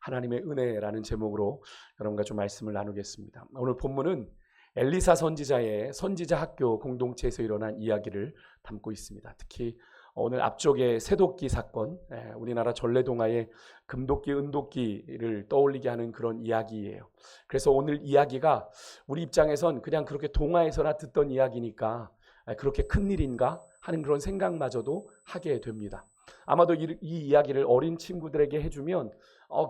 하나님의 은혜라는 제목으로 여러분과 좀 말씀을 나누겠습니다. 오늘 본문은 엘리사 선지자의 선지자 학교 공동체에서 일어난 이야기를 담고 있습니다. 특히 오늘 앞쪽에 새도끼 사건, 우리나라 전래동화의 금도끼, 은도끼를 떠올리게 하는 그런 이야기예요. 그래서 오늘 이야기가 우리 입장에선 그냥 그렇게 동화에서나 듣던 이야기니까 그렇게 큰일인가 하는 그런 생각마저도 하게 됩니다. 아마도 이 이야기를 어린 친구들에게 해주면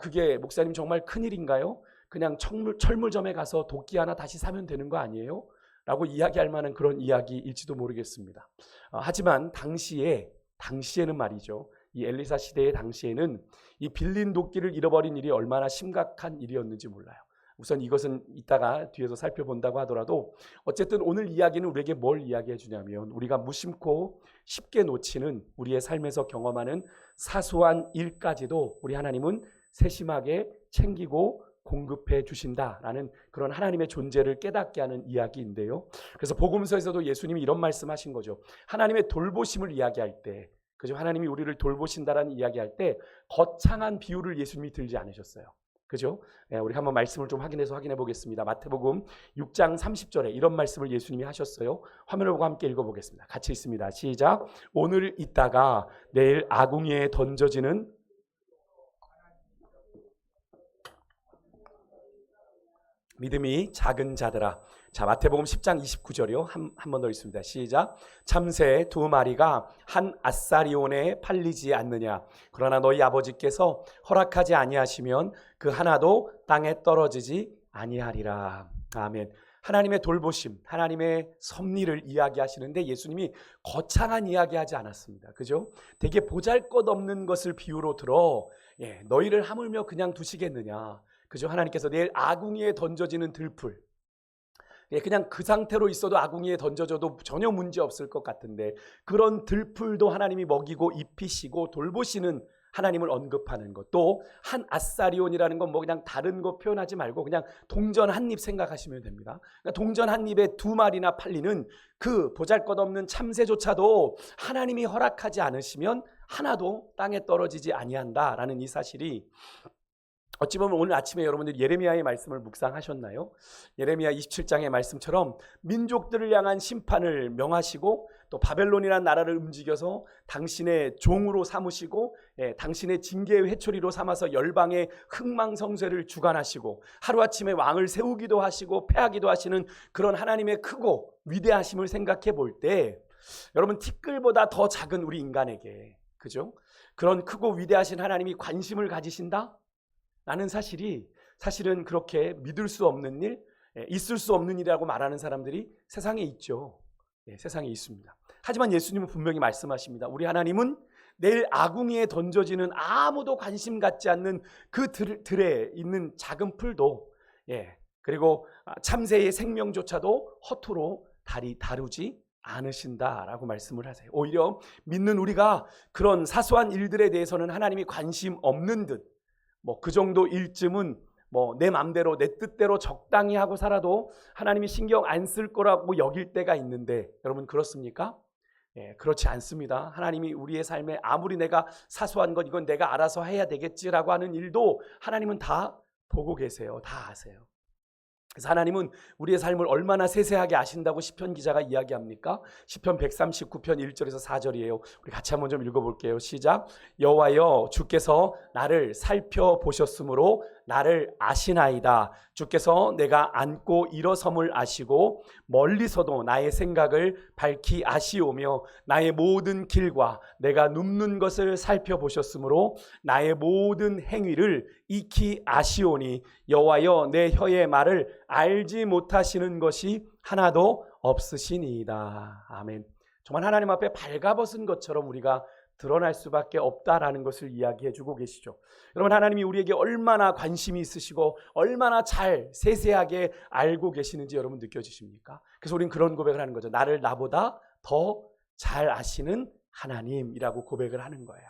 그게 목사님 정말 큰일인가요? 그냥 철물점에 가서 도끼 하나 다시 사면 되는 거 아니에요? 라고 이야기할 만한 그런 이야기일지도 모르겠습니다. 하지만 당시에는 말이죠. 이 엘리사 시대의 당시에는 이 빌린 도끼를 잃어버린 일이 얼마나 심각한 일이었는지 몰라요. 우선 이것은 이따가 뒤에서 살펴본다고 하더라도 어쨌든 오늘 이야기는 우리에게 뭘 이야기해 주냐면 우리가 무심코 쉽게 놓치는 우리의 삶에서 경험하는 사소한 일까지도 우리 하나님은 세심하게 챙기고 공급해 주신다라는 그런 하나님의 존재를 깨닫게 하는 이야기인데요. 그래서 복음서에서도 예수님이 이런 말씀하신 거죠. 하나님의 돌보심을 이야기할 때, 그죠? 하나님이 우리를 돌보신다라는 이야기할 때 거창한 비유를 예수님이 들지 않으셨어요. 그죠? 우리 한번 말씀을 좀 확인해 보겠습니다. 마태복음 6장 30절에 이런 말씀을 예수님이 하셨어요. 화면을 보고 함께 읽어보겠습니다. 같이 있습니다. 시작. 오늘 있다가 내일 아궁이에 던져지는 믿음이 작은 자들아. 자, 마태복음 10장 29절이요. 한 번 더 있습니다. 시작. 참새 두 마리가 한 아사리온에 팔리지 않느냐. 그러나 너희 아버지께서 허락하지 아니하시면 그 하나도 땅에 떨어지지 아니하리라. 아멘. 하나님의 돌보심, 하나님의 섭리를 이야기하시는데 예수님이 거창한 이야기하지 않았습니다. 그죠? 되게 보잘것없는 것을 비유로 들어 너희를 하물며 그냥 두시겠느냐. 그죠? 하나님께서 내일 아궁이에 던져지는 들풀, 그냥 그 상태로 있어도 아궁이에 던져져도 전혀 문제 없을 것 같은데 그런 들풀도 하나님이 먹이고 입히시고 돌보시는 하나님을 언급하는 것. 또 한 아사리온이라는 건 뭐 그냥 다른 거 표현하지 말고 그냥 동전 한 입 생각하시면 됩니다. 그러니까 동전 한 입에 두 마리나 팔리는 그 보잘것없는 참새조차도 하나님이 허락하지 않으시면 하나도 땅에 떨어지지 아니한다라는 이 사실이 어찌 보면 오늘 아침에 여러분들 예레미야의 말씀을 묵상하셨나요? 예레미야 27장의 말씀처럼 민족들을 향한 심판을 명하시고 또 바벨론이라는 나라를 움직여서 당신의 종으로 삼으시고 당신의 징계의 회초리로 삼아서 열방의 흥망성쇠를 주관하시고 하루아침에 왕을 세우기도 하시고 패하기도 하시는 그런 하나님의 크고 위대하심을 생각해 볼 때 여러분 티끌보다 더 작은 우리 인간에게 그죠? 그런 크고 위대하신 하나님이 관심을 가지신다? 라는 사실은 그렇게 믿을 수 없는 일, 있을 수 없는 일이라고 말하는 사람들이 세상에 있죠. 세상에 있습니다. 하지만 예수님은 분명히 말씀하십니다. 우리 하나님은 내일 아궁이에 던져지는 아무도 관심 갖지 않는 그 들에 있는 작은 풀도 그리고 참새의 생명조차도 허투루 다루지 않으신다라고 말씀을 하세요. 오히려 믿는 우리가 그런 사소한 일들에 대해서는 하나님이 관심 없는 듯 그 정도 일쯤은 내 맘대로 내 뜻대로 적당히 하고 살아도 하나님이 신경 안 쓸 거라고 여길 때가 있는데 여러분 그렇습니까? 그렇지 않습니다. 하나님이 우리의 삶에 아무리 내가 사소한 것 이건 내가 알아서 해야 되겠지라고 하는 일도 하나님은 다 보고 계세요. 다 아세요. 그래서 하나님은 우리의 삶을 얼마나 세세하게 아신다고 시편 기자가 이야기합니까? 시편 139편 1절에서 4절이에요. 우리 같이 한번 좀 읽어볼게요. 시작. 여호와여 주께서 나를 살펴보셨으므로 나를 아시나이다. 주께서 내가 앉고 일어섬을 아시고 멀리서도 나의 생각을 밝히 아시오며 나의 모든 길과 내가 눕는 것을 살펴보셨으므로 나의 모든 행위를 익히 아시오니 여호와여 내 혀의 말을 알지 못하시는 것이 하나도 없으시니이다. 아멘. 정말 하나님 앞에 발가벗은 것처럼 우리가 드러날 수밖에 없다라는 것을 이야기해주고 계시죠. 여러분 하나님이 우리에게 얼마나 관심이 있으시고 얼마나 잘 세세하게 알고 계시는지 여러분 느껴지십니까? 그래서 우리는 그런 고백을 하는 거죠. 나를 나보다 더 잘 아시는 하나님이라고 고백을 하는 거예요.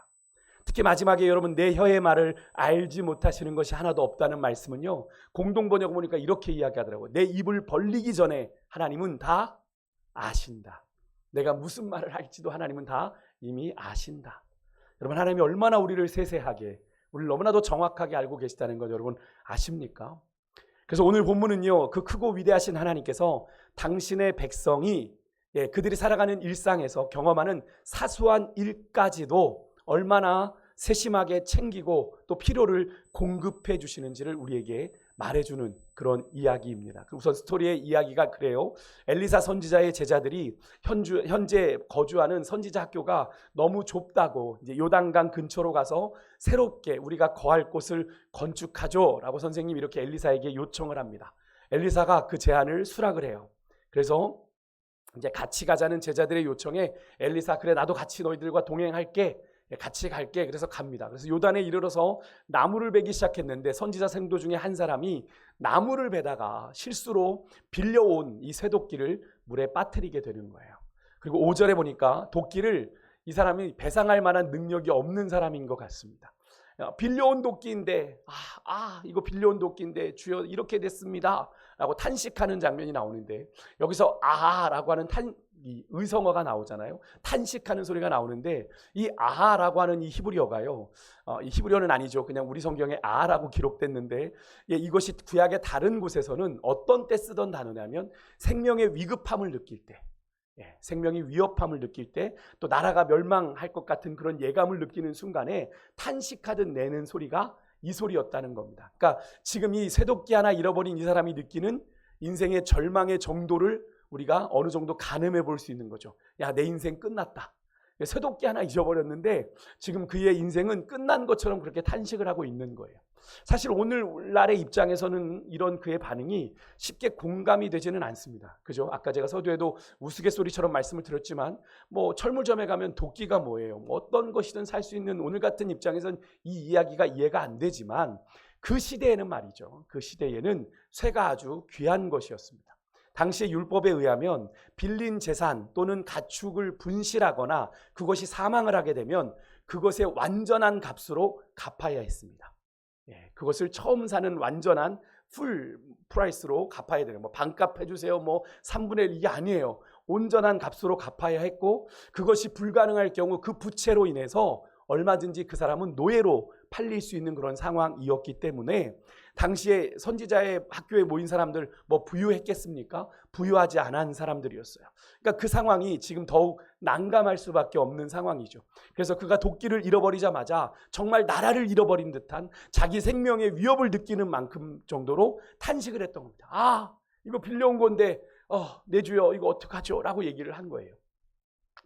특히 마지막에 여러분 내 혀의 말을 알지 못하시는 것이 하나도 없다는 말씀은요. 공동번역 보니까 이렇게 이야기하더라고요. 내 입을 벌리기 전에 하나님은 다 아신다. 내가 무슨 말을 할지도 하나님은 다 이미 아신다. 여러분 하나님이 얼마나 우리를 세세하게 우리를 너무나도 정확하게 알고 계시다는 것 여러분 아십니까? 그래서 오늘 본문은요, 그 크고 위대하신 하나님께서 당신의 백성이 그들이 살아가는 일상에서 경험하는 사소한 일까지도 얼마나 세심하게 챙기고 또 필요를 공급해 주시는지를 우리에게 말해주는 그런 이야기입니다. 우선 스토리의 이야기가 그래요. 엘리사 선지자의 제자들이 현재 거주하는 선지자 학교가 너무 좁다고 이제 요단강 근처로 가서 새롭게 우리가 거할 곳을 건축하죠라고 선생님이 이렇게 엘리사에게 요청을 합니다. 엘리사가 그 제안을 수락을 해요. 그래서 이제 같이 가자는 제자들의 요청에 엘리사, 그래 나도 같이 너희들과 동행할게, 같이 갈게. 그래서 갑니다. 그래서 요단에 이르러서 나무를 베기 시작했는데 선지자 생도 중에 한 사람이 나무를 베다가 실수로 빌려온 이 쇠도끼를 물에 빠뜨리게 되는 거예요. 그리고 5절에 보니까 도끼를 이 사람이 배상할 만한 능력이 없는 사람인 것 같습니다. 빌려온 도끼인데 이거 빌려온 도끼인데 주여 이렇게 됐습니다 라고 탄식하는 장면이 나오는데, 여기서 아하라고 하는 이 의성어가 나오잖아요. 탄식하는 소리가 나오는데, 이 아하라고 하는 이 히브리어가요, 이 히브리어는 아니죠. 그냥 우리 성경에 아하라고 기록됐는데, 이것이 구약의 다른 곳에서는 어떤 때 쓰던 단어냐면 생명의 위급함을 느낄 때, 생명이 위협함을 느낄 때, 또 나라가 멸망할 것 같은 그런 예감을 느끼는 순간에 탄식하듯 내는 소리가 이 소리였다는 겁니다. 그러니까 지금 이 쇠도끼 하나 잃어버린 이 사람이 느끼는 인생의 절망의 정도를 우리가 어느 정도 가늠해 볼 수 있는 거죠. 야, 내 인생 끝났다. 쇠도끼 하나 잊어버렸는데 지금 그의 인생은 끝난 것처럼 그렇게 탄식을 하고 있는 거예요. 사실 오늘날의 입장에서는 이런 그의 반응이 쉽게 공감이 되지는 않습니다. 그죠? 아까 제가 서두에도 우스갯소리처럼 말씀을 드렸지만, 뭐 철물점에 가면 도끼가 뭐예요? 뭐 어떤 것이든 살 수 있는 오늘 같은 입장에서는 이 이야기가 이해가 안 되지만, 그 시대에는 말이죠. 그 시대에는 쇠가 아주 귀한 것이었습니다. 당시의 율법에 의하면 빌린 재산 또는 가축을 분실하거나 그것이 사망을 하게 되면 그것의 완전한 값으로 갚아야 했습니다. 그것을 처음 사는 완전한 풀 프라이스로 갚아야 돼요. 뭐 반값 해주세요, 뭐 3분의 1 이게 아니에요. 온전한 값으로 갚아야 했고, 그것이 불가능할 경우 그 부채로 인해서 얼마든지 그 사람은 노예로 팔릴 수 있는 그런 상황이었기 때문에 당시에 선지자의 학교에 모인 사람들 뭐 부유했겠습니까? 부유하지 않은 사람들이었어요. 그러니까 그 상황이 지금 더욱 난감할 수밖에 없는 상황이죠. 그래서 그가 도끼를 잃어버리자마자 정말 나라를 잃어버린 듯한 자기 생명의 위협을 느끼는 만큼 정도로 탄식을 했던 겁니다. 이거 빌려온 건데 내 주여 이거 어떡하죠? 라고 얘기를 한 거예요.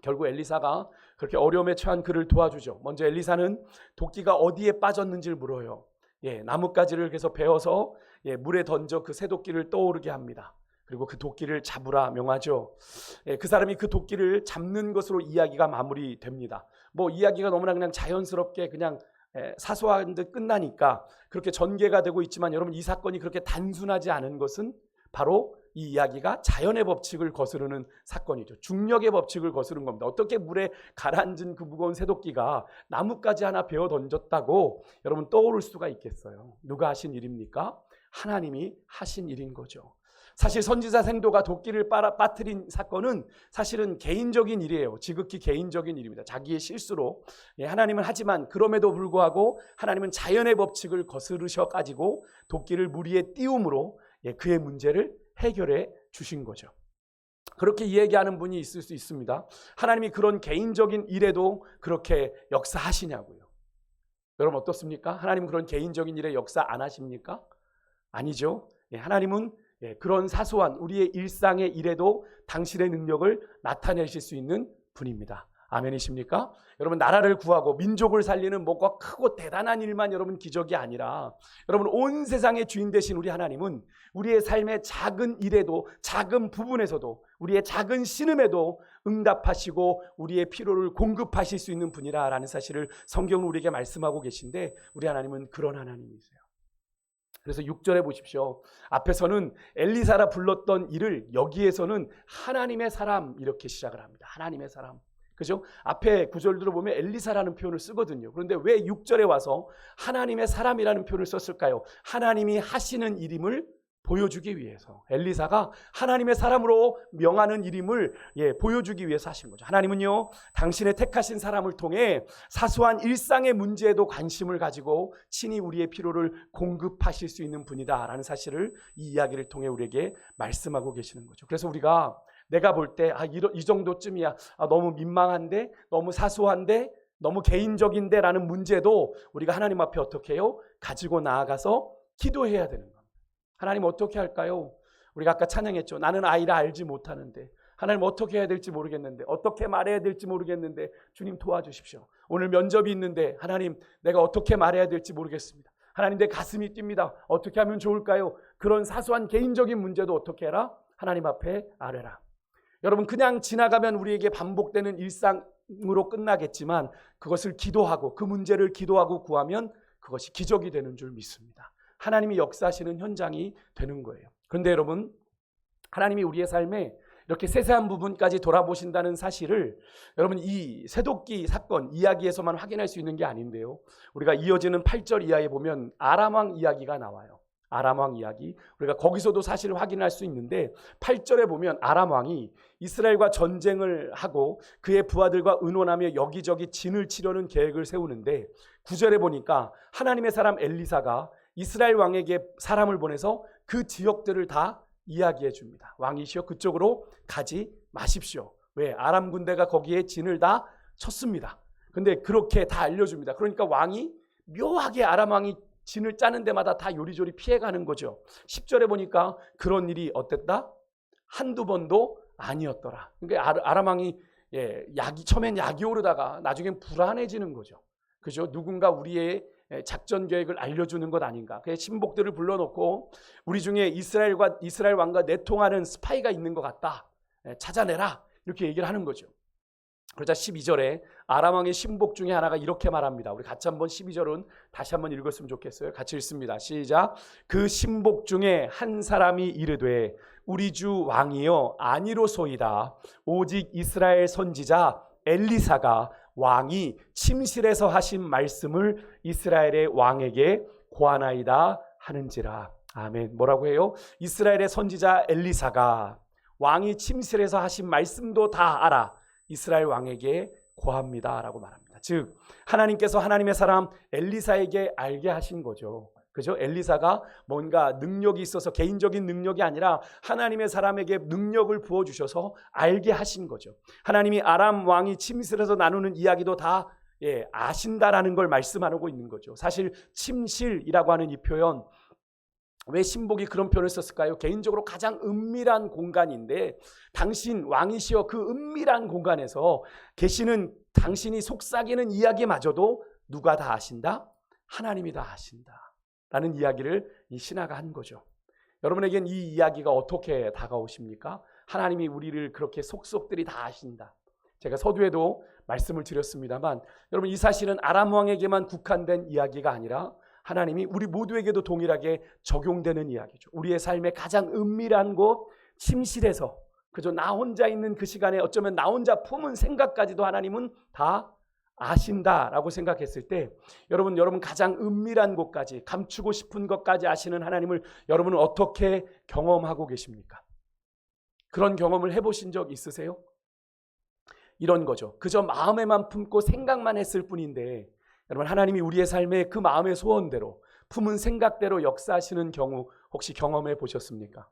결국 엘리사가 그렇게 어려움에 처한 그를 도와주죠. 먼저 엘리사는 도끼가 어디에 빠졌는지를 물어요. 나뭇가지를 계속 베어서 물에 던져 그 쇠도끼를 떠오르게 합니다. 그리고 그 도끼를 잡으라 명하죠. 그 사람이 그 도끼를 잡는 것으로 이야기가 마무리됩니다. 뭐 이야기가 너무나 그냥 자연스럽게 그냥 사소한 듯 끝나니까 그렇게 전개가 되고 있지만, 여러분 이 사건이 그렇게 단순하지 않은 것은 바로 이 이야기가 자연의 법칙을 거스르는 사건이죠. 중력의 법칙을 거스른 겁니다. 어떻게 물에 가라앉은 그 무거운 쇠도끼가 나뭇가지 하나 베어 던졌다고 여러분 떠오를 수가 있겠어요? 누가 하신 일입니까? 하나님이 하신 일인 거죠. 사실 선지자 생도가 도끼를 빠뜨린 사건은 사실은 개인적인 일이에요. 지극히 개인적인 일입니다. 자기의 실수로. 하나님은 하지만 그럼에도 불구하고 하나님은 자연의 법칙을 거스르셔가지고 도끼를 물 위에 띄움으로 그의 문제를 해결해 주신 거죠. 그렇게 이야기하는 분이 있을 수 있습니다. 하나님이 그런 개인적인 일에도 그렇게 역사하시냐고요. 여러분 어떻습니까? 하나님은 그런 개인적인 일에 역사 안 하십니까? 아니죠. 하나님은 그런 사소한 우리의 일상의 일에도 당신의 능력을 나타내실 수 있는 분입니다. 아멘이십니까? 여러분 나라를 구하고 민족을 살리는 뭐가 크고 대단한 일만 여러분 기적이 아니라, 여러분 온 세상의 주인 되신 우리 하나님은 우리의 삶의 작은 일에도, 작은 부분에서도, 우리의 작은 신음에도 응답하시고 우리의 필요를 공급하실 수 있는 분이라는 사실을 성경은 우리에게 말씀하고 계신데, 우리 하나님은 그런 하나님이세요. 그래서 6절에 보십시오. 앞에서는 엘리사라 불렀던 이를 여기에서는 하나님의 사람 이렇게 시작을 합니다. 하나님의 사람. 그죠? 앞에 구절들을 보면 엘리사라는 표현을 쓰거든요. 그런데 왜 6절에 와서 하나님의 사람이라는 표현을 썼을까요? 하나님이 하시는 일임을 보여주기 위해서, 엘리사가 하나님의 사람으로 명하는 이름을 보여주기 위해서 하신 거죠. 하나님은요, 당신의 택하신 사람을 통해 사소한 일상의 문제에도 관심을 가지고 친히 우리의 필요를 공급하실 수 있는 분이다라는 사실을 이 이야기를 통해 우리에게 말씀하고 계시는 거죠. 그래서 우리가 내가 볼 때 이 정도쯤이야, 너무 민망한데, 너무 사소한데, 너무 개인적인데 라는 문제도 우리가 하나님 앞에 어떻게 해요? 가지고 나아가서 기도해야 되는 겁니다. 하나님 어떻게 할까요? 우리가 아까 찬양했죠. 나는 아이라 알지 못하는데, 하나님 어떻게 해야 될지 모르겠는데, 어떻게 말해야 될지 모르겠는데 주님 도와주십시오. 오늘 면접이 있는데 하나님 내가 어떻게 말해야 될지 모르겠습니다. 하나님 내 가슴이 뜁니다. 어떻게 하면 좋을까요? 그런 사소한 개인적인 문제도 어떻게 해라? 하나님 앞에 아뢰라. 여러분, 그냥 지나가면 우리에게 반복되는 일상으로 끝나겠지만 그것을 기도하고 그 문제를 기도하고 구하면 그것이 기적이 되는 줄 믿습니다. 하나님이 역사하시는 현장이 되는 거예요. 그런데 여러분, 하나님이 우리의 삶에 이렇게 세세한 부분까지 돌아보신다는 사실을 여러분 이 새도끼 사건 이야기에서만 확인할 수 있는 게 아닌데요. 우리가 이어지는 8절 이하에 보면 아람왕 이야기가 나와요. 아람왕 이야기. 우리가 거기서도 사실을 확인할 수 있는데 8절에 보면 아람왕이 이스라엘과 전쟁을 하고 그의 부하들과 의논하며 여기저기 진을 치려는 계획을 세우는데 9절에 보니까 하나님의 사람 엘리사가 이스라엘 왕에게 사람을 보내서 그 지역들을 다 이야기해 줍니다. 왕이시여 그쪽으로 가지 마십시오. 왜? 아람 군대가 거기에 진을 다 쳤습니다. 근데 그렇게 다 알려줍니다. 그러니까 왕이 묘하게 아람 왕이 진을 짜는 데마다 다 요리조리 피해가는 거죠. 10절에 보니까 그런 일이 어땠다? 한두 번도 아니었더라. 그러니까 아람 왕이 처음엔 약이 오르다가 나중엔 불안해지는 거죠. 그죠? 누군가 우리의 작전 계획을 알려주는 것 아닌가. 그래서 신복들을 불러놓고 우리 중에 이스라엘 왕과 내통하는 스파이가 있는 것 같다. 찾아내라. 이렇게 얘기를 하는 거죠. 그러자 12절에 아람 왕의 신복 중에 하나가 이렇게 말합니다. 우리 같이 한번 12절은 다시 한번 읽었으면 좋겠어요. 같이 읽습니다. 시작. 그 신복 중에 한 사람이 이르되 우리 주 왕이여 아니로소이다. 오직 이스라엘 선지자 엘리사가 왕이 침실에서 하신 말씀을 이스라엘의 왕에게 고하나이다 하는지라. 아멘. 뭐라고 해요? 이스라엘의 선지자 엘리사가 왕이 침실에서 하신 말씀도 다 알아 이스라엘 왕에게 고합니다 라고 말합니다. 즉 하나님께서 하나님의 사람 엘리사에게 알게 하신 거죠. 그죠? 엘리사가 뭔가 능력이 있어서 개인적인 능력이 아니라 하나님의 사람에게 능력을 부어주셔서 알게 하신 거죠. 하나님이 아람 왕이 침실에서 나누는 이야기도 다 아신다라는 걸 말씀하고 있는 거죠. 사실 침실이라고 하는 이 표현, 왜 신복이 그런 표현을 썼을까요? 개인적으로 가장 은밀한 공간인데 당신 왕이시여 그 은밀한 공간에서 계시는 당신이 속삭이는 이야기마저도 누가 다 아신다? 하나님이 다 아신다 라는 이야기를 이 신하가 한 거죠. 여러분에겐 이 이야기가 어떻게 다가오십니까? 하나님이 우리를 그렇게 속속들이 다 아신다. 제가 서두에도 말씀을 드렸습니다만 여러분 이 사실은 아람 왕에게만 국한된 이야기가 아니라 하나님이 우리 모두에게도 동일하게 적용되는 이야기죠. 우리의 삶의 가장 은밀한 곳 침실에서 그저 나 혼자 있는 그 시간에 어쩌면 나 혼자 품은 생각까지도 하나님은 다 아신다라고 생각했을 때 여러분 가장 은밀한 곳까지 감추고 싶은 것까지 아시는 하나님을 여러분은 어떻게 경험하고 계십니까? 그런 경험을 해보신 적 있으세요? 이런 거죠. 그저 마음에만 품고 생각만 했을 뿐인데 여러분 하나님이 우리의 삶에 그 마음의 소원대로 품은 생각대로 역사하시는 경우 혹시 경험해 보셨습니까?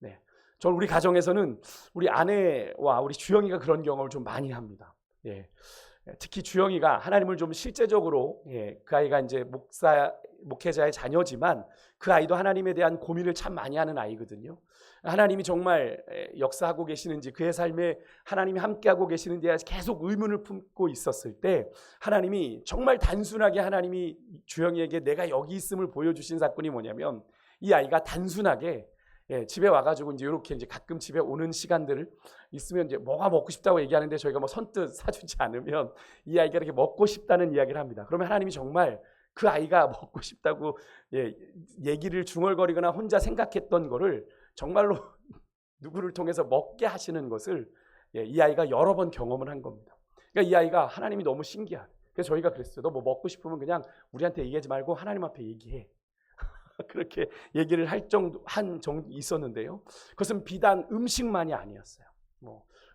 네, 저는 우리 가정에서는 우리 아내와 우리 주영이가 그런 경험을 좀 많이 합니다. 특히 주영이가 하나님을 좀 실제적으로 그 아이가 이제 목회자의 자녀지만 그 아이도 하나님에 대한 고민을 참 많이 하는 아이거든요. 하나님이 정말 역사하고 계시는지 그의 삶에 하나님이 함께하고 계시는지에 대해서 계속 의문을 품고 있었을 때 하나님이 정말 단순하게 하나님이 주영이에게 내가 여기 있음을 보여주신 사건이 뭐냐면 이 아이가 단순하게 집에 와가지고 이렇게 가끔 집에 오는 시간들을 있으면 이제 뭐가 먹고 싶다고 얘기하는데 저희가 뭐 선뜻 사주지 않으면 이 아이가 이렇게 먹고 싶다는 이야기를 합니다. 그러면 하나님이 정말 그 아이가 먹고 싶다고 얘기를 중얼거리거나 혼자 생각했던 거를 정말로 누구를 통해서 먹게 하시는 것을 이 아이가 여러 번 경험을 한 겁니다. 그러니까 이 아이가 하나님이 너무 신기하다. 그래서 저희가 그랬어요. 너 뭐 먹고 싶으면 그냥 우리한테 얘기하지 말고 하나님 앞에 얘기해. 그렇게 얘기를 할 정도 있었는데요. 그것은 비단 음식만이 아니었어요.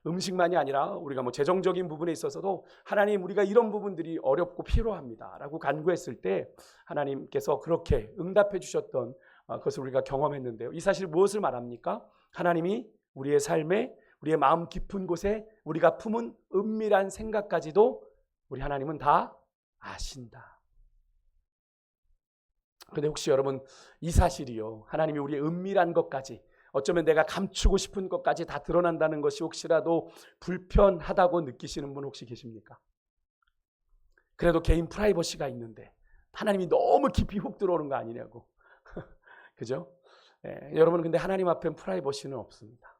음식만이 아니라 우리가 재정적인 부분에 있어서도 하나님, 우리가 이런 부분들이 어렵고 필요합니다라고 간구했을 때 하나님께서 그렇게 응답해 주셨던 그것을 우리가 경험했는데요. 이 사실 무엇을 말합니까? 하나님이 우리의 삶에, 우리의 마음 깊은 곳에 우리가 품은 은밀한 생각까지도 우리 하나님은 다 아신다. 그런데 혹시 여러분, 이 사실이요, 하나님이 우리의 은밀한 것까지, 어쩌면 내가 감추고 싶은 것까지 다 드러난다는 것이 혹시라도 불편하다고 느끼시는 분 혹시 계십니까? 그래도 개인 프라이버시가 있는데 하나님이 너무 깊이 훅 들어오는 거 아니냐고. 그죠? 여러분, 근데 하나님 앞엔 프라이버시는 없습니다.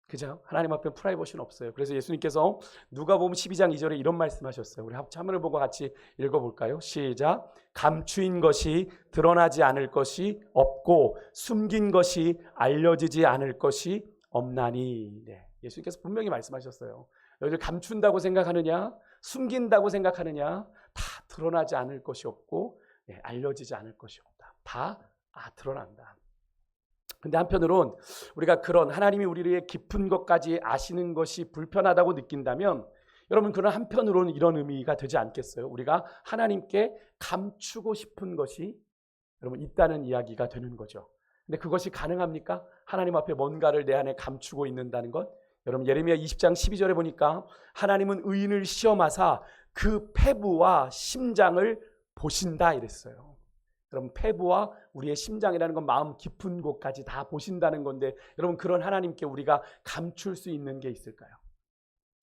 그죠? 하나님 앞에 프라이버시는 없어요. 그래서 예수님께서 누가복음 12장 2절에 이런 말씀하셨어요. 우리 화면을 보고 같이 읽어볼까요? 시작. 감추인 것이 드러나지 않을 것이 없고 숨긴 것이 알려지지 않을 것이 없나니. 네. 예수님께서 분명히 말씀하셨어요. 너희들 감춘다고 생각하느냐, 숨긴다고 생각하느냐, 다 드러나지 않을 것이 없고 알려지지 않을 것이 없다. 다 드러난다. 근데 한편으론 우리가 그런 하나님이 우리의 깊은 것까지 아시는 것이 불편하다고 느낀다면, 여러분, 그런 한편으로는 이런 의미가 되지 않겠어요? 우리가 하나님께 감추고 싶은 것이 여러분 있다는 이야기가 되는 거죠. 근데 그것이 가능합니까? 하나님 앞에 뭔가를 내 안에 감추고 있는다는 것. 여러분, 예레미야 20장 12절에 보니까 하나님은 의인을 시험하사 그 패부와 심장을 보신다 이랬어요. 여러분, 패부와 우리의 심장이라는 건 마음 깊은 곳까지 다 보신다는 건데, 여러분, 그런 하나님께 우리가 감출 수 있는 게 있을까요?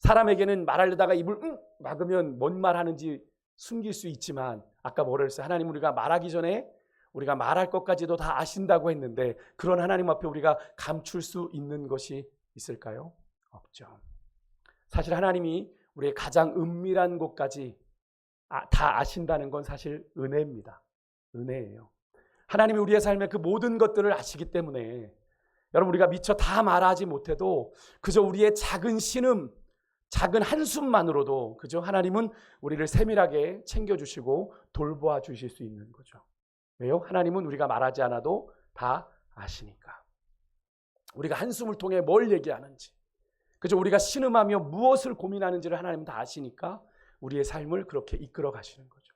사람에게는 말하려다가 입을 막으면 뭔 말하는지 숨길 수 있지만, 아까 뭐라 했어요? 하나님, 우리가 말하기 전에 우리가 말할 것까지도 다 아신다고 했는데, 그런 하나님 앞에 우리가 감출 수 있는 것이 있을까요? 없죠. 사실 하나님이 우리의 가장 은밀한 곳까지 다 아신다는 건 사실 은혜입니다. 은혜예요. 하나님이 우리의 삶의 그 모든 것들을 아시기 때문에, 여러분, 우리가 미처 다 말하지 못해도 그저 우리의 작은 신음, 작은 한숨만으로도 그저 하나님은 우리를 세밀하게 챙겨주시고 돌보아 주실 수 있는 거죠. 왜요? 하나님은 우리가 말하지 않아도 다 아시니까. 우리가 한숨을 통해 뭘 얘기하는지, 그저 우리가 신음하며 무엇을 고민하는지를 하나님은 다 아시니까 우리의 삶을 그렇게 이끌어 가시는 거죠.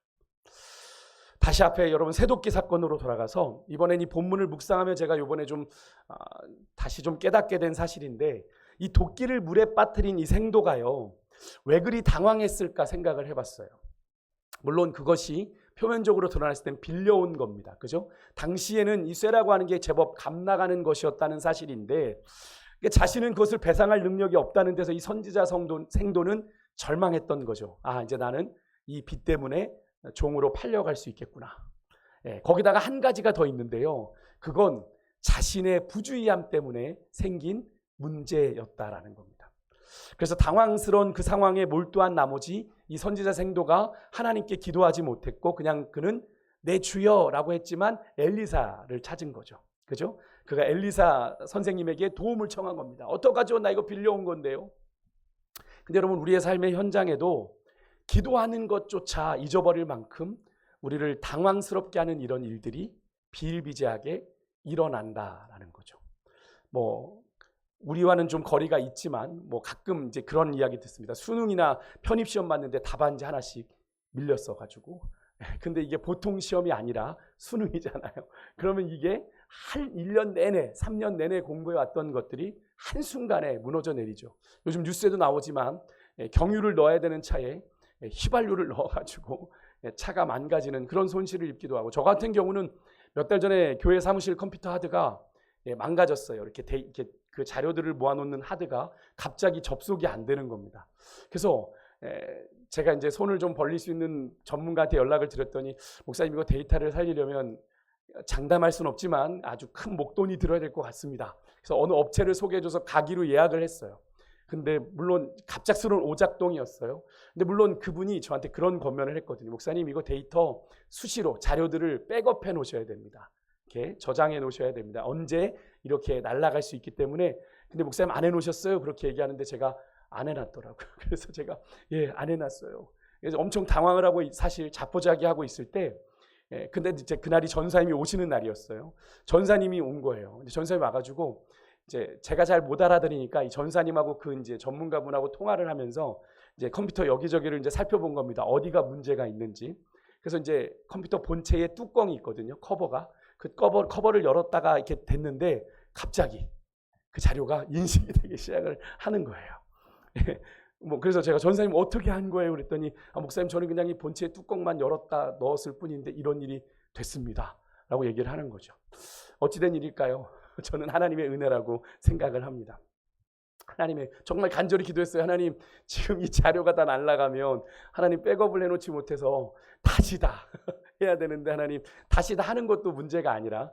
다시 앞에 여러분 새도끼 사건으로 돌아가서, 이번엔 이 본문을 묵상하며 제가 이번에 다시 좀 깨닫게 된 사실인데, 이 도끼를 물에 빠뜨린 이 생도가요, 왜 그리 당황했을까 생각을 해봤어요. 물론 그것이 표면적으로 드러났을 땐 빌려온 겁니다. 그죠? 당시에는 이 쇠라고 하는 게 제법 값나가는 것이었다는 사실인데, 자신은 그것을 배상할 능력이 없다는 데서 이 선지자 생도는 절망했던 거죠. 이제 나는 이 빚 때문에 종으로 팔려갈 수 있겠구나. 거기다가 한 가지가 더 있는데요. 그건 자신의 부주의함 때문에 생긴 문제였다라는 겁니다. 그래서 당황스러운 그 상황에 몰두한 나머지 이 선지자 생도가 하나님께 기도하지 못했고, 그냥 그는 내 주여라고 했지만 엘리사를 찾은 거죠. 그죠? 그가 엘리사 선생님에게 도움을 청한 겁니다. 어떡하죠? 나 이거 빌려온 건데요. 근데 여러분, 우리의 삶의 현장에도 기도하는 것조차 잊어버릴 만큼 우리를 당황스럽게 하는 이런 일들이 비일비재하게 일어난다라는 거죠. 우리와는 좀 거리가 있지만 가끔 이제 그런 이야기 듣습니다. 수능이나 편입시험 봤는데 답안지 하나씩 밀렸어가지고, 근데 이게 보통 시험이 아니라 수능이잖아요. 그러면 이게 한 1년 내내, 3년 내내 공부해 왔던 것들이 한순간에 무너져 내리죠. 요즘 뉴스에도 나오지만 경유를 넣어야 되는 차에 휘발유를 넣어가지고 차가 망가지는 그런 손실을 입기도 하고, 저 같은 경우는 몇 달 전에 교회 사무실 컴퓨터 하드가 망가졌어요. 이렇게 그 자료들을 모아놓는 하드가 갑자기 접속이 안 되는 겁니다. 그래서 제가 이제 손을 좀 벌릴 수 있는 전문가한테 연락을 드렸더니, 목사님, 이거 데이터를 살리려면 장담할 수는 없지만 아주 큰 목돈이 들어야 될 것 같습니다. 그래서 어느 업체를 소개해줘서 가기로 예약을 했어요. 근데 물론 갑작스러운 오작동이었어요. 근데 물론 그분이 저한테 그런 권면을 했거든요. 목사님, 이거 데이터 수시로 자료들을 백업해 놓으셔야 됩니다. 이렇게 저장해 놓으셔야 됩니다. 언제 이렇게 날아갈 수 있기 때문에. 근데 목사님, 안 해놓으셨어요? 그렇게 얘기하는데 제가 안 해놨더라고요. 그래서 제가 안 해놨어요. 그래서 엄청 당황을 하고 사실 자포자기하고 있을 때 근데 이제 그날이 전사님이 오시는 날이었어요. 전사님이 온 거예요. 근데 전사님이 와가지고 이제 제가 잘 못 알아들으니까 이 전사님하고 그 이제 전문가분하고 통화를 하면서 이제 컴퓨터 여기저기를 이제 살펴본 겁니다. 어디가 문제가 있는지. 그래서 이제 컴퓨터 본체에 뚜껑이 있거든요. 커버가. 그 커버를 열었다가 이렇게 됐는데 갑자기 그 자료가 인식이 되기 시작을 하는 거예요. 뭐 그래서 제가 전사님 어떻게 한 거예요? 그랬더니 목사님 저는 그냥 이 본체 뚜껑만 열었다 넣었을 뿐인데 이런 일이 됐습니다. 라고 얘기를 하는 거죠. 어찌된 일일까요? 저는 하나님의 은혜라고 생각을 합니다. 하나님의 정말 간절히 기도했어요. 하나님 지금 이 자료가 다 날아가면 하나님 백업을 해놓지 못해서 다시 다 해야 되는데 하나님 다시 다 하는 것도 문제가 아니라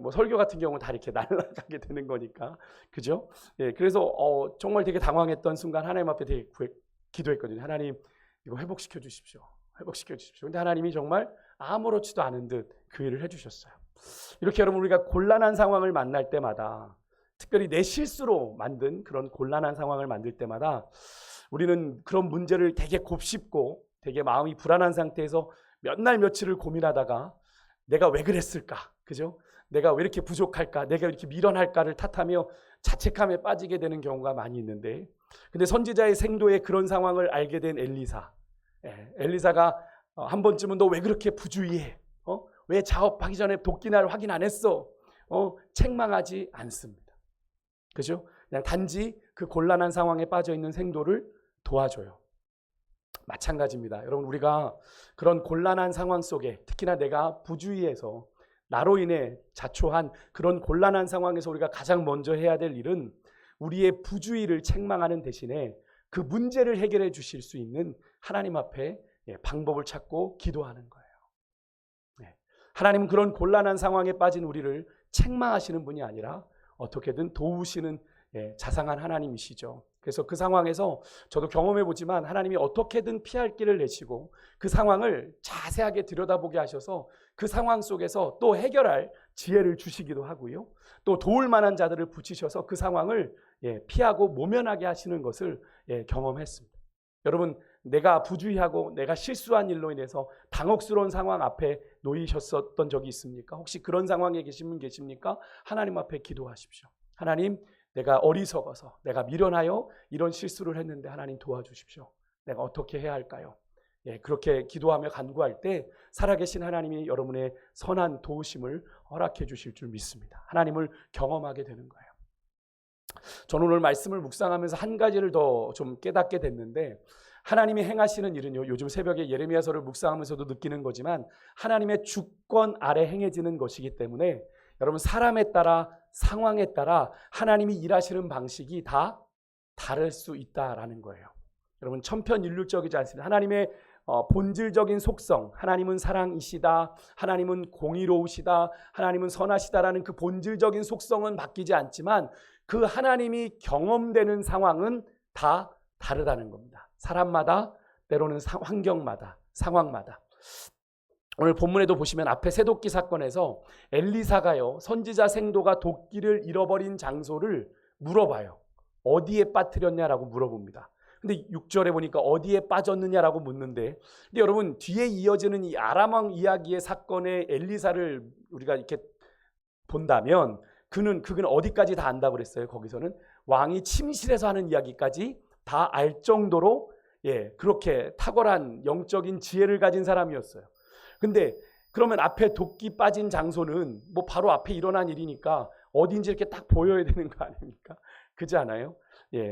뭐 설교 같은 경우 다 이렇게 날아가게 되는 거니까 그죠? 그래서 정말 되게 당황했던 순간 하나님 앞에 되게 기도했거든요. 하나님 이거 회복시켜 주십시오. 회복시켜 주십시오. 근데 하나님이 정말 아무렇지도 않은 듯 그 일을 해주셨어요. 이렇게 여러분 우리가 곤란한 상황을 만날 때마다 특별히 내 실수로 만든 그런 곤란한 상황을 만들 때마다 우리는 그런 문제를 되게 곱씹고 되게 마음이 불안한 상태에서 몇 날 며칠을 고민하다가 내가 왜 그랬을까? 그죠? 내가 왜 이렇게 부족할까? 내가 이렇게 미련할까를 탓하며 자책감에 빠지게 되는 경우가 많이 있는데 근데 선지자의 생도에 그런 상황을 알게 된 엘리사가 한 번쯤은 너 왜 그렇게 부주의해? 왜 작업하기 전에 도끼날 확인 안 했어? 책망하지 않습니다. 그죠? 그냥 단지 그 곤란한 상황에 빠져 있는 생도를 도와줘요. 마찬가지입니다. 여러분 우리가 그런 곤란한 상황 속에 특히나 내가 부주의해서 나로 인해 자초한 그런 곤란한 상황에서 우리가 가장 먼저 해야 될 일은 우리의 부주의를 책망하는 대신에 그 문제를 해결해 주실 수 있는 하나님 앞에 방법을 찾고 기도하는 거예요. 하나님은 그런 곤란한 상황에 빠진 우리를 책망하시는 분이 아니라 어떻게든 도우시는 자상한 하나님이시죠. 그래서 그 상황에서 저도 경험해 보지만 하나님이 어떻게든 피할 길을 내시고 그 상황을 자세하게 들여다보게 하셔서 그 상황 속에서 또 해결할 지혜를 주시기도 하고요. 또 도울 만한 자들을 붙이셔서 그 상황을 피하고 모면하게 하시는 것을 경험했습니다. 여러분 내가 부주의하고 내가 실수한 일로 인해서 당혹스러운 상황 앞에 놓이셨었던 적이 있습니까? 혹시 그런 상황에 계신 분 계십니까? 하나님 앞에 기도하십시오. 하나님 내가 어리석어서 내가 미련하여 이런 실수를 했는데 하나님 도와주십시오. 내가 어떻게 해야 할까요? 그렇게 기도하며 간구할 때 살아계신 하나님이 여러분의 선한 도우심을 허락해 주실 줄 믿습니다. 하나님을 경험하게 되는 거예요. 저는 오늘 말씀을 묵상하면서 한 가지를 더 좀 깨닫게 됐는데 하나님이 행하시는 일은요, 요즘 새벽에 예레미야서를 묵상하면서도 느끼는 거지만 하나님의 주권 아래 행해지는 것이기 때문에 여러분 사람에 따라 상황에 따라 하나님이 일하시는 방식이 다 다를 수 있다라는 거예요. 여러분 천편일률적이지 않습니다. 하나님의 본질적인 속성, 하나님은 사랑이시다, 하나님은 공의로우시다, 하나님은 선하시다라는 그 본질적인 속성은 바뀌지 않지만 그 하나님이 경험되는 상황은 다 다르다는 겁니다. 사람마다 때로는 환경마다 상황마다. 오늘 본문에도 보시면 앞에 새도끼 사건에서 엘리사가요 선지자 생도가 도끼를 잃어버린 장소를 물어봐요. 어디에 빠뜨렸냐라고 물어봅니다. 근데 6절에 보니까 어디에 빠졌느냐라고 묻는데 근데 여러분 뒤에 이어지는 이 아람 왕 이야기의 사건의 엘리사를 우리가 이렇게 본다면 그는 어디까지 다 안다고 그랬어요. 거기서는 왕이 침실에서 하는 이야기까지 다 알 정도로 그렇게 탁월한 영적인 지혜를 가진 사람이었어요. 근데 그러면 앞에 도끼 빠진 장소는 뭐 바로 앞에 일어난 일이니까 어딘지 이렇게 딱 보여야 되는 거 아닙니까? 그렇지 않아요?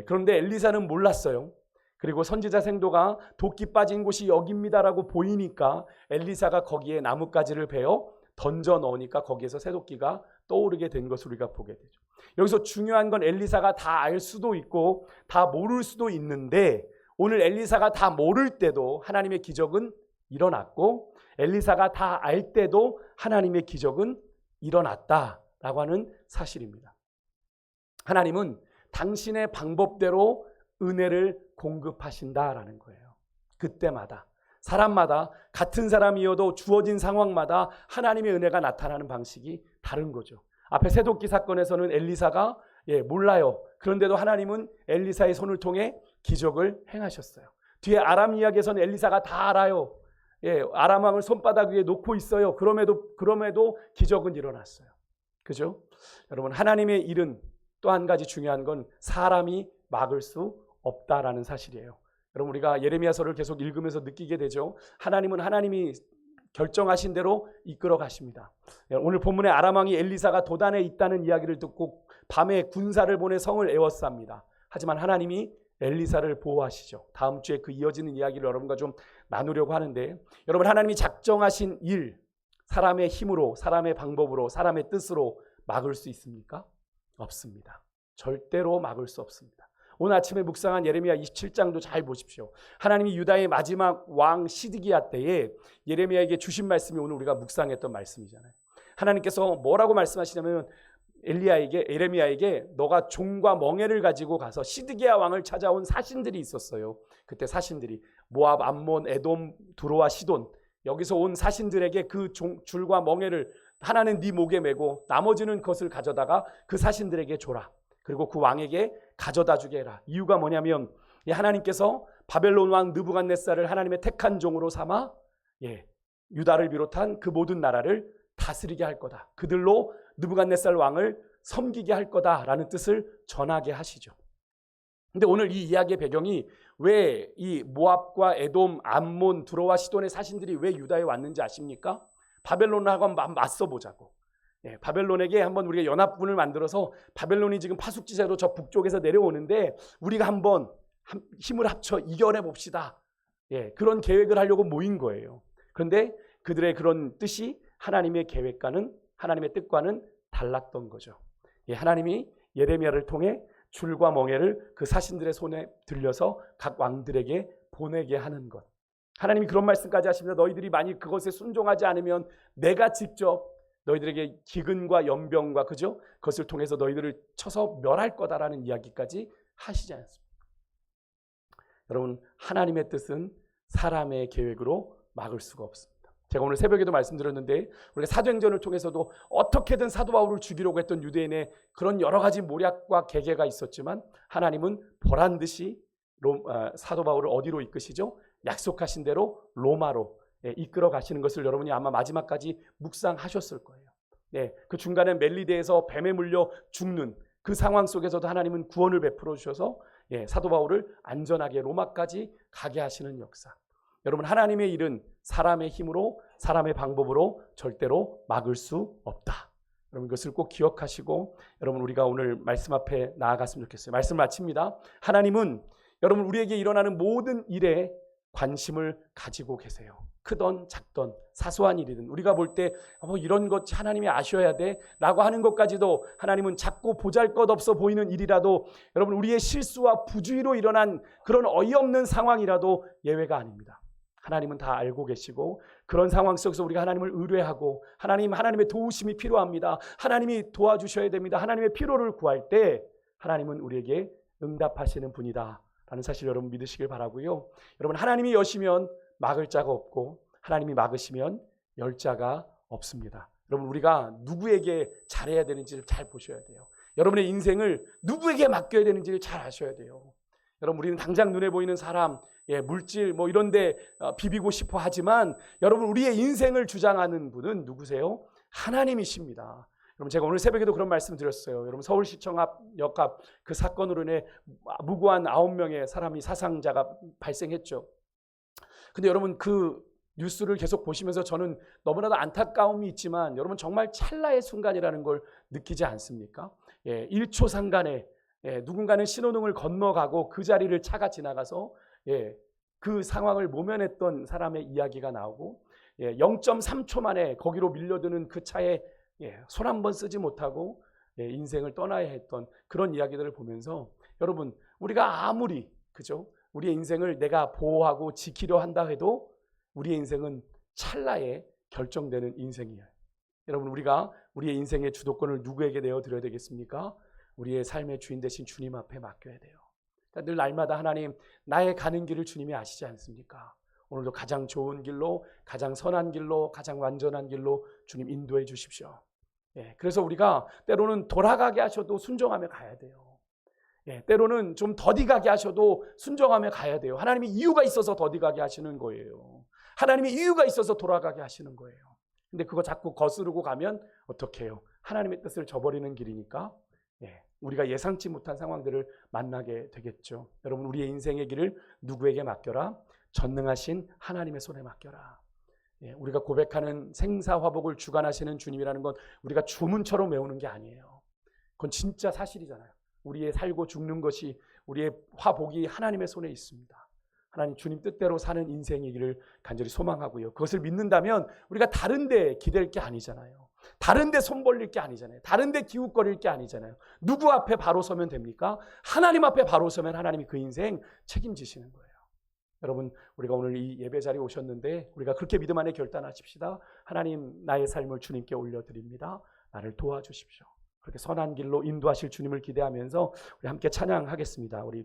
그런데 엘리사는 몰랐어요. 그리고 선지자 생도가 도끼 빠진 곳이 여기입니다라고 보이니까 엘리사가 거기에 나뭇가지를 베어 던져 넣으니까 거기에서 새도끼가 떠오르게 된 것을 우리가 보게 되죠. 여기서 중요한 건 엘리사가 다 알 수도 있고 다 모를 수도 있는데 오늘 엘리사가 다 모를 때도 하나님의 기적은 일어났고 엘리사가 다 알 때도 하나님의 기적은 일어났다라고 하는 사실입니다. 하나님은 당신의 방법대로 은혜를 공급하신다라는 거예요. 그때마다 사람마다 같은 사람이어도 주어진 상황마다 하나님의 은혜가 나타나는 방식이 다른 거죠. 앞에 새도끼 사건에서는 엘리사가 몰라요. 그런데도 하나님은 엘리사의 손을 통해 기적을 행하셨어요. 뒤에 아람 이야기에서는 엘리사가 다 알아요. 아람 왕을 손바닥 위에 놓고 있어요. 그럼에도 기적은 일어났어요. 그죠? 여러분, 하나님의 일은 또 한 가지 중요한 건 사람이 막을 수 없다라는 사실이에요. 여러분, 우리가 예레미야서를 계속 읽으면서 느끼게 되죠. 하나님은 하나님이 결정하신 대로 이끌어 가십니다. 오늘 본문에 아람 왕이 엘리사가 도단에 있다는 이야기를 듣고 밤에 군사를 보내 성을 에워쌉니다. 하지만 하나님이 엘리사를 보호하시죠. 다음 주에 그 이어지는 이야기를 여러분과 좀 나누려고 하는데, 여러분, 하나님이 작정하신 일, 사람의 힘으로, 사람의 방법으로, 사람의 뜻으로 막을 수 있습니까? 없습니다. 절대로 막을 수 없습니다. 오늘 아침에 묵상한 예레미야 27장도 잘 보십시오. 하나님이 유다의 마지막 왕 시드기야 때에 예레미야에게 주신 말씀이 오늘 우리가 묵상했던 말씀이잖아요. 하나님께서 뭐라고 말씀하시냐면 예레미야에게 너가 종과 멍에를 가지고 가서 시드기야 왕을 찾아온 사신들이 있었어요. 그때 사신들이 모압, 암몬, 에돔, 두로와 시돈, 여기서 온 사신들에게 그 줄과 멍에를 하나는 네 목에 메고 나머지는 그것을 가져다가 그 사신들에게 줘라. 그리고 그 왕에게 가져다 주게 해라. 이유가 뭐냐면 하나님께서 바벨론 왕 느부갓네살을 하나님의 택한 종으로 삼아 유다를 비롯한 그 모든 나라를 다스리게 할 거다. 그들로 느부갓네살 왕을 섬기게 할 거다라는 뜻을 전하게 하시죠. 근데 오늘 이 이야기의 배경이 왜 이 모압과 에돔, 암몬, 두로와 시돈의 사신들이 왜 유다에 왔는지 아십니까? 바벨론하고 한번 맞서 보자고. 바벨론에게 한번 우리가 연합군을 만들어서 바벨론이 지금 파숙지세로 저 북쪽에서 내려오는데 우리가 한번 힘을 합쳐 이겨내 봅시다. 그런 계획을 하려고 모인 거예요. 그런데 그들의 그런 뜻이 하나님의 계획과는, 하나님의 뜻과는 달랐던 거죠. 하나님이 예레미야를 통해 줄과 멍에를 그 사신들의 손에 들려서 각 왕들에게 보내게 하는 것. 하나님이 그런 말씀까지 하십니다. 너희들이 만일 그것에 순종하지 않으면 내가 직접 너희들에게 기근과 연병과 그죠? 그것을 통해서 너희들을 쳐서 멸할 거다라는 이야기까지 하시지 않습니까? 여러분, 하나님의 뜻은 사람의 계획으로 막을 수가 없습니다. 제가 오늘 새벽에도 말씀드렸는데 우리가 사도행전을 통해서도 어떻게든 사도 바울을 죽이려고 했던 유대인의 그런 여러 가지 모략과 계계가 있었지만 하나님은 보란듯이 사도 바울을 어디로 이끄시죠? 약속하신 대로 로마로 이끌어 가시는 것을 여러분이 아마 마지막까지 묵상하셨을 거예요. 그 중간에 멜리데에서 뱀에 물려 죽는 그 상황 속에서도 하나님은 구원을 베풀어 주셔서 사도 바울을 안전하게 로마까지 가게 하시는 역사. 여러분, 하나님의 일은 사람의 힘으로, 사람의 방법으로 절대로 막을 수 없다. 여러분, 이것을 꼭 기억하시고 여러분, 우리가 오늘 말씀 앞에 나아갔으면 좋겠어요. 말씀 마칩니다. 하나님은 여러분, 우리에게 일어나는 모든 일에 관심을 가지고 계세요. 크던 작던 사소한 일이든 우리가 볼 때 이런 것 하나님이 아셔야 돼 라고 하는 것까지도 하나님은 작고 보잘것없어 보이는 일이라도 여러분, 우리의 실수와 부주의로 일어난 그런 어이없는 상황이라도 예외가 아닙니다. 하나님은 다 알고 계시고 그런 상황 속에서 우리가 하나님을 의뢰하고 하나님의 도우심이 필요합니다. 하나님이 도와주셔야 됩니다. 하나님의 필요를 구할 때 하나님은 우리에게 응답하시는 분이다 라는 사실 여러분 믿으시길 바라고요. 여러분, 하나님이 여시면 막을 자가 없고 하나님이 막으시면 열 자가 없습니다. 여러분, 우리가 누구에게 잘해야 되는지를 잘 보셔야 돼요. 여러분의 인생을 누구에게 맡겨야 되는지를 잘 아셔야 돼요. 여러분, 우리는 당장 눈에 보이는 사람, 물질 이런 데 비비고 싶어 하지만 여러분, 우리의 인생을 주장하는 분은 누구세요? 하나님이십니다. 여러분, 제가 오늘 새벽에도 그런 말씀 드렸어요. 여러분, 서울시청 앞 역 앞 그 사건으로 인해 무고한 9명의 사람이 사상자가 발생했죠. 근데 여러분, 그 뉴스를 계속 보시면서 저는 너무나도 안타까움이 있지만 여러분, 정말 찰나의 순간이라는 걸 느끼지 않습니까? 1초 상간에 누군가는 신호등을 건너가고 그 자리를 차가 지나가서 그 상황을 모면했던 사람의 이야기가 나오고 0.3초 만에 거기로 밀려드는 그 차에 손 한 번 쓰지 못하고 인생을 떠나야 했던 그런 이야기들을 보면서 여러분, 우리가 아무리 그죠? 우리의 인생을 내가 보호하고 지키려 한다 해도 우리의 인생은 찰나에 결정되는 인생이에요. 여러분, 우리가 우리의 인생의 주도권을 누구에게 내어드려야 되겠습니까? 우리의 삶의 주인 되신 주님 앞에 맡겨야 돼요. 그러니까 늘 날마다 하나님, 나의 가는 길을 주님이 아시지 않습니까? 오늘도 가장 좋은 길로, 가장 선한 길로, 가장 완전한 길로 주님 인도해 주십시오. 그래서 우리가 때로는 돌아가게 하셔도 순종하며 가야 돼요. 때로는 좀 더디가게 하셔도 순종하며 가야 돼요. 하나님이 이유가 있어서 더디가게 하시는 거예요. 하나님이 이유가 있어서 돌아가게 하시는 거예요. 근데 그거 자꾸 거스르고 가면 어떻게 해요? 하나님의 뜻을 저버리는 길이니까 우리가 예상치 못한 상황들을 만나게 되겠죠. 여러분, 우리의 인생의 길을 누구에게 맡겨라? 전능하신 하나님의 손에 맡겨라. 우리가 고백하는 생사화복을 주관하시는 주님이라는 건 우리가 주문처럼 외우는 게 아니에요. 그건 진짜 사실이잖아요. 우리의 살고 죽는 것이, 우리의 화복이 하나님의 손에 있습니다. 하나님 주님 뜻대로 사는 인생의 길을 간절히 소망하고요. 그것을 믿는다면 우리가 다른 데 기댈 게 아니잖아요. 다른 데 손 벌릴 게 아니잖아요. 다른 데 기웃거릴 게 아니잖아요. 누구 앞에 바로 서면 됩니까? 하나님 앞에 바로 서면 하나님이 그 인생 책임지시는 거예요. 여러분, 우리가 오늘 이 예배 자리에 오셨는데 우리가 그렇게 믿음 안에 결단하십시다. 하나님, 나의 삶을 주님께 올려드립니다. 나를 도와주십시오. 그렇게 선한 길로 인도하실 주님을 기대하면서 우리 함께 찬양하겠습니다. 우리